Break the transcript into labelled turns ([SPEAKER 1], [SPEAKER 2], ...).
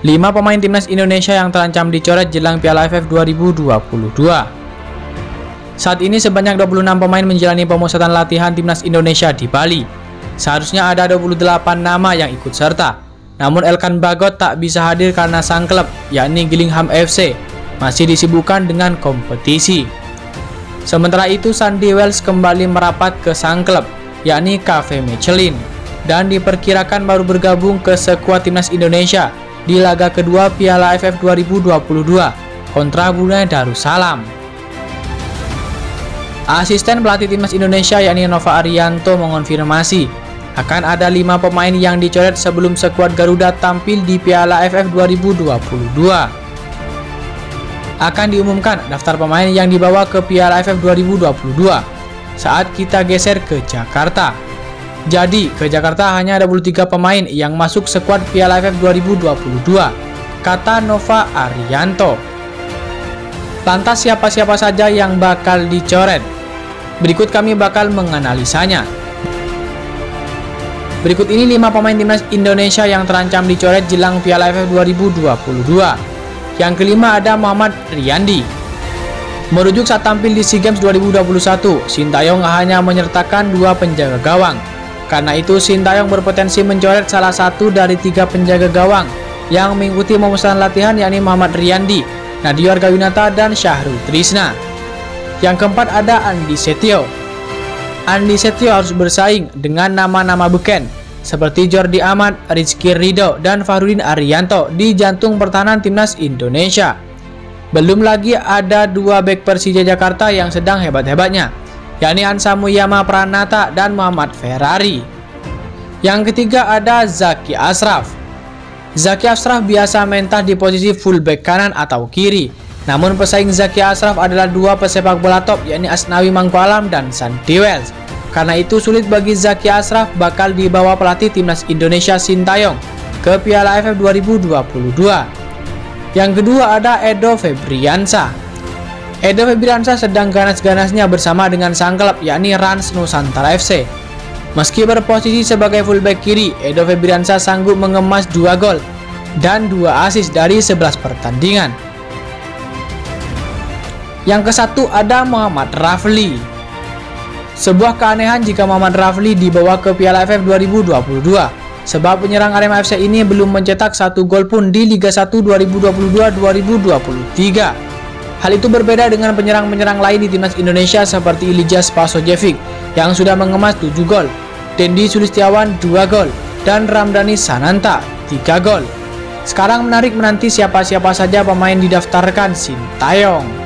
[SPEAKER 1] 5 pemain timnas Indonesia yang terancam dicoret jelang Piala AFF 2022. Saat ini sebanyak 26 pemain menjalani pemusatan latihan timnas Indonesia di Bali. Seharusnya ada 28 nama yang ikut serta. Namun Elkan Bagot tak bisa hadir karena sang klub, yakni Gillingham FC, masih disibukkan dengan kompetisi. Sementara itu Sandy Wells kembali merapat ke sang klub, yakni Cafe Michelin, dan diperkirakan baru bergabung ke skuad timnas Indonesia di laga kedua Piala AFF 2022 kontra Brunei Darussalam. Asisten pelatih timnas Indonesia yakni Nova Arianto mengonfirmasi akan ada 5 pemain yang dicoret sebelum skuad Garuda tampil di Piala AFF 2022. Akan diumumkan daftar pemain yang dibawa ke Piala AFF 2022 saat kita geser ke Jakarta. Jadi, ke Jakarta hanya ada 23 pemain yang masuk skuad Piala AFF 2022, kata Nova Arianto. Lantas siapa-siapa saja yang bakal dicoret? Berikut kami bakal menganalisanya. Berikut ini 5 pemain timnas Indonesia yang terancam dicoret jelang Piala AFF 2022. Yang kelima ada Muhammad Riyandi. Merujuk saat tampil di SEA Games 2021, Sintayong hanya menyertakan 2 penjaga gawang. Karena itu Sintayong berpotensi mencoret salah satu dari 3 penjaga gawang yang mengikuti pemusatan latihan, yakni Muhammad Riyandi, Nadio Argawinata, dan Syahrul Trisna. Yang keempat ada Andi Setio. Andi Setio harus bersaing dengan nama-nama beken seperti Jordi Amat, Rizky Ridho, dan Fahrudin Arianto di jantung pertahanan timnas Indonesia. Belum lagi ada 2 bek Persija Jakarta yang sedang hebat-hebatnya, yakni Ansa Muyama Pranata dan Muhammad Ferrari. Yang ketiga ada Zaki Ashraf. Zaki Ashraf biasa mentah di posisi fullback kanan atau kiri. Namun pesaing Zaki Ashraf adalah 2 pesepak bola top, yakni Asnawi Mangkualam dan Sandy Wells. Karena itu sulit bagi Zaki Ashraf bakal dibawa pelatih timnas Indonesia Sintayong ke Piala AFF 2022. Yang kedua ada Edo Febriansyah. Edo Febriansyah sedang ganas-ganasnya bersama dengan sang klub, yakni Rans Nusantara FC. Meski berposisi sebagai fullback kiri, Edo Febriansyah sanggup mengemas 2 gol dan 2 assist dari 11 pertandingan. Yang ke-1 ada Muhammad Rafli. Sebuah keanehan jika Muhammad Rafli dibawa ke Piala AFF 2022, sebab penyerang Arema FC ini belum mencetak 1 gol pun di Liga 1 2022-2023. Hal itu berbeda dengan penyerang-penyerang lain di timnas Indonesia seperti Ilija Spasojevic yang sudah mengemas 7 gol, Dendi Sulistiawan 2 gol, dan Ramdhani Sananta 3 gol. Sekarang menarik menanti siapa-siapa saja pemain didaftarkan Sintayong.